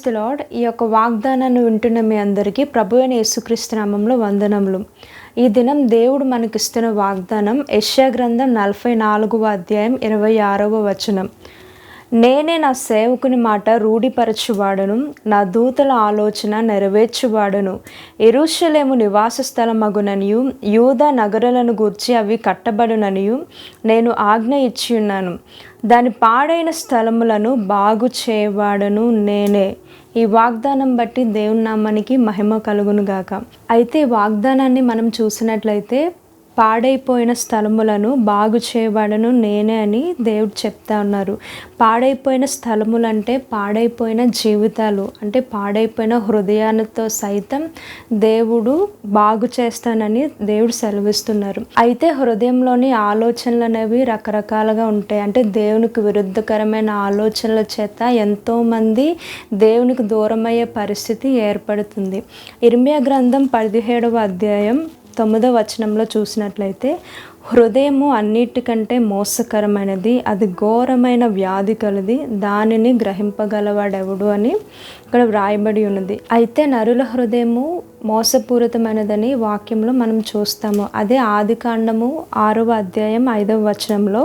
Praise the lord. ఈ యొక్క వాగ్దానాన్ని వింటున్న మీ అందరికీ ప్రభువైన యేసుక్రీస్తు నామములో వందనములు. ఈ దినం దేవుడు మనకిస్తున్న వాగ్దానం యెషయా గ్రంథం 44వ అధ్యాయం 26వ వచనం. నేనే నా సేవకుని మాట రూఢిపరచువాడను, నా దూతల ఆలోచన నెరవేర్చువాడను. యెరూషలేము నివాస స్థలమగుననియు యూదా నగరులను గూర్చి అవి కట్టబడుననియు నేను ఆజ్ఞ ఇచ్చియున్నాను. దాని పాడైన స్థలములను బాగు చేయవాడను నేనే. ఈ వాగ్దానం బట్టి దేవుని నామానికి మహిమ కలుగును గాక. అయితే ఈ వాగ్దానాన్ని మనం చూసినట్లయితే పాడైపోయిన స్థలములను బాగు చేయబడను నేనే అని దేవుడు చెప్తా ఉన్నారు. పాడైపోయిన స్థలములు అంటే పాడైపోయిన జీవితాలు, అంటే పాడైపోయిన హృదయాలతో సైతం దేవుడు బాగు చేస్తానని దేవుడు సెలవిస్తున్నారు. అయితే హృదయంలోని ఆలోచనలు అనేవి రకరకాలుగా ఉంటాయి. అంటే దేవునికి విరుద్ధకరమైన ఆలోచనల చేత ఎంతోమంది దేవునికి దూరమయ్యే పరిస్థితి ఏర్పడుతుంది. ఇర్మియా గ్రంథం 17వ అధ్యాయం 9వ వచనంలో చూసినట్లయితే, హృదయము అన్నిటికంటే మోసకరమైనది, అది ఘోరమైన వ్యాధి కలది, దానిని గ్రహింపగలవాడెవడు అని ఇక్కడ వ్రాయబడి ఉన్నది. అయితే నరుల హృదయము మోసపూరితమైనదని వాక్యంలో మనం చూస్తాము. అదే ఆదికాండము 6వ అధ్యాయం 5వ వచనంలో,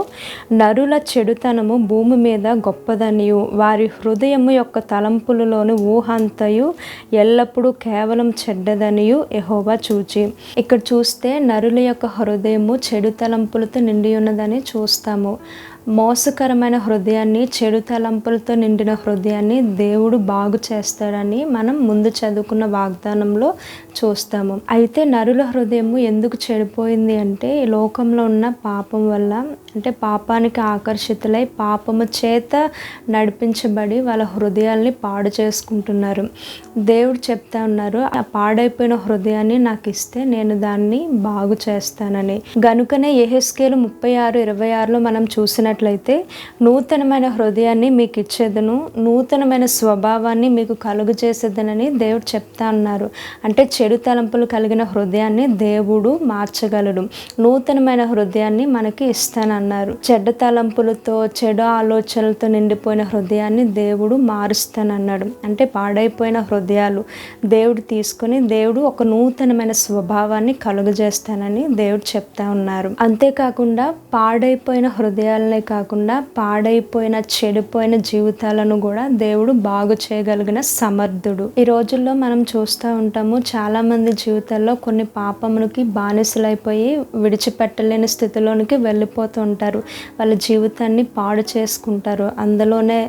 నరుల చెడుతనము భూమి మీద గొప్పదనియు వారి హృదయము యొక్క తలంపులలోని ఊహంతయు ఎల్లప్పుడూ కేవలం చెడ్డదనియు యెహోవా చూచి. ఇక్కడ చూస్తే నరుల యొక్క హృదయము చెడు తలంపులతో నిండి ఉన్నదని చూస్తాము. మోసకరమైన హృదయాన్ని, చెడు తలంపులతో నిండిన హృదయాన్ని దేవుడు బాగు చేస్తాడని మనం ముందు చదువుకున్న వాగ్దానంలో చూస్తాము. అయితే నరుల హృదయము ఎందుకు చెడిపోయింది అంటే ఈ లోకంలో ఉన్న పాపం వల్ల, అంటే పాపానికి ఆకర్షితులై పాపము చేత నడిపించబడి వాళ్ళ హృదయాల్ని పాడు చేసుకుంటున్నారు. దేవుడు చెప్తా ఉన్నారు, ఆ పాడైపోయిన హృదయాన్ని నాకు ఇస్తే నేను దాన్ని బాగు చేస్తానని. గనుకనే యెహెజ్కేలు 36:26లో మనం చూసినట్లయితే, నూతనమైన హృదయాన్ని మీకు ఇచ్చేదను, నూతనమైన స్వభావాన్ని మీకు కలుగు చేసేదనని దేవుడు చెప్తా ఉన్నారు. అంటే చెడు తలంపులు కలిగిన హృదయాన్ని దేవుడు మార్చగలడు, నూతనమైన హృదయాన్ని మనకి ఇస్తానన్నారు. చెడ్డ తలంపులతో, చెడు ఆలోచనలతో నిండిపోయిన హృదయాన్ని దేవుడు మారుస్తానన్నాడు. అంటే పాడైపోయిన హృదయాలు దేవుడు తీసుకొని దేవుడు ఒక నూతనమైన స్వభావాన్ని కలుగజేస్తానని దేవుడు చెప్తా ఉన్నారు. అంతేకాకుండా పాడైపోయిన హృదయాలనే కాకుండా పాడైపోయిన, చెడిపోయిన జీవితాలను కూడా దేవుడు బాగు చేయగలిగిన సమర్థుడు. ఈ రోజుల్లో మనం చూస్తూ ఉంటాము, చాలా మంది జీవితాల్లో కొన్ని పాపములకి బానిసలైపోయి విడిచిపెట్టలేని స్థితిలోనికి వెళ్ళిపోతూ ఉంటారు. వాళ్ళ జీవితాన్ని పాడు చేసుకుంటారు. అందులోనే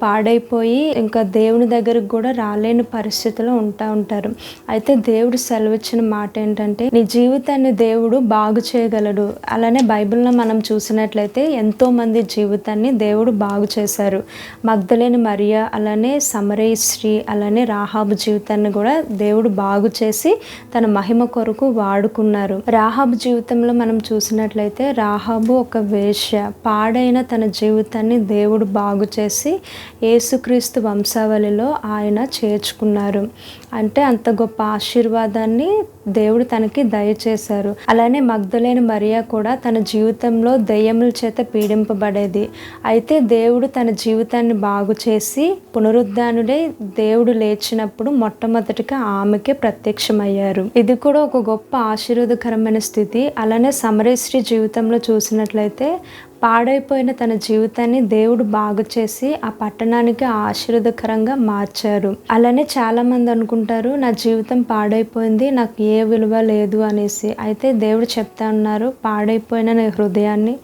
పాడైపోయి ఇంకా దేవుని దగ్గరికి కూడా రాలేని పరిస్థితిలో ఉంటారు. అయితే దేవుడు సెలవిచ్చిన మాట ఏంటంటే, నీ జీవితాన్ని దేవుడు బాగు చేయగలడు. అలానే బైబిల్లో మనం చూసినట్లయితే ఎంతోమంది జీవితాన్ని దేవుడు బాగు చేశారు. మగ్దలేని మరియా, అలానే సమరయ స్త్రీ, అలానే రాహాబు జీవితాన్ని కూడా దేవుడు బాగు చేసి తన మహిమ కొరకు వాడుకున్నారు. రాహాబు జీవితంలో మనం చూసినట్లయితే, రాహాబు ఒక వేశ్య, పాడైన తన జీవితాన్ని దేవుడు బాగు చేసి యేసుక్రీస్తు వంశావళిలో ఆయన చేర్చుకున్నారు. అంటే అంత గొప్ప ఆశీర్వాదాన్ని దేవుడు తనకి దయచేశారు. అలానే మగ్దలేని మరియా కూడా తన జీవితంలో దెయ్యముల చేత పీడింపబడేది. అయితే దేవుడు తన జీవితాన్ని బాగు చేసి పునరుద్ధానుడై దేవుడు లేచినప్పుడు మొట్టమొదటిగా ఆమెకే ప్రత్యక్షమయ్యారు. ఇది కూడా ఒక గొప్ప ఆశీర్వాదకరమైన స్థితి. అలానే సమరయ స్త్రీ జీవితంలో చూసినట్లయితే, పాడైపోయిన తన జీవితాన్ని దేవుడు బాగు చేసి ఆ పట్టణానికి ఆశీర్వాదకరంగా మార్చారు. అలానే చాలా మంది అనుకుంటారు, నా జీవితం పాడైపోయింది, నాకు ఏ విలువ లేదు అనేసి. అయితే దేవుడు చెప్తా ఉన్నారు, పాడైపోయిన నీ హృదయాన్ని,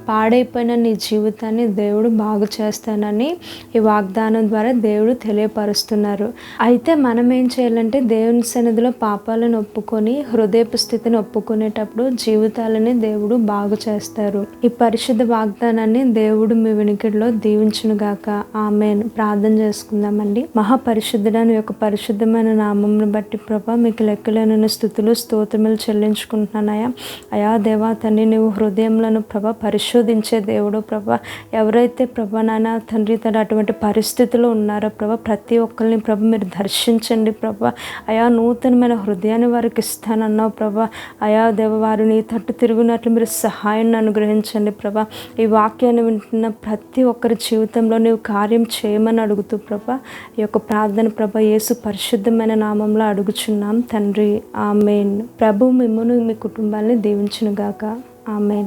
పాడైపోయిన నీ జీవితాన్ని దేవుడు బాగు చేస్తానని ఈ వాగ్దానం ద్వారా దేవుడు తెలియపరుస్తున్నారు. అయితే మనం ఏం చేయాలంటే, దేవుని సన్నిధిలో పాపాలను ఒప్పుకొని హృదయపు స్థితిని ఒప్పుకునేటప్పుడు జీవితాలని దేవుడు బాగు చేస్తారు. ఈ పరిశుద్ధ వాగ్దానాన్ని దేవుడు మీ వినికిడిలో దీవించునుగాక. ఆమేన్. ప్రార్థన చేసుకుందామండి. మహాపరిశుద్ధుడైన యొక్క పరిశుద్ధమైన నామమును బట్టి ప్రభా, మీకు లెక్కలేనని స్తుతి స్తుతులు స్తోత్రములు చెల్లించుకుంటున్నానయ్యా. అయా దేవా తండ్రి, నువ్వు హృదయంలో ప్రభా పరిశోధించే దేవుడు ప్రభా. ఎవరైతే ప్రభా నాయన తండ్రి తన అటువంటి పరిస్థితుల్లో ఉన్నారో ప్రభా, ప్రతి ఒక్కరిని ప్రభా మీరు దర్శించండి ప్రభా. అయా నూతనమైన హృదయాన్ని వారికి ఇస్తానన్నావు ప్రభా. అయా దేవ, వారు నీ తట్టు తిరుగునట్లు మీరు సహాయాన్ని అనుగ్రహించండి ప్రభా. ఈ వాక్యాన్ని వింటున్న ప్రతి ఒక్కరి జీవితంలో నీవు కార్యం చేయమని అడుగుతూ ప్రభా, ఈ యొక్క ప్రార్థన ప్రభా యేసు పరిశుద్ధమైన నామంలో అడుగుచున్నాం తండ్రి. ఆమేన్. ప్రభు మిమ్మును మీ కుటుంబాన్ని దీవించునుగాక. ఆమేన్.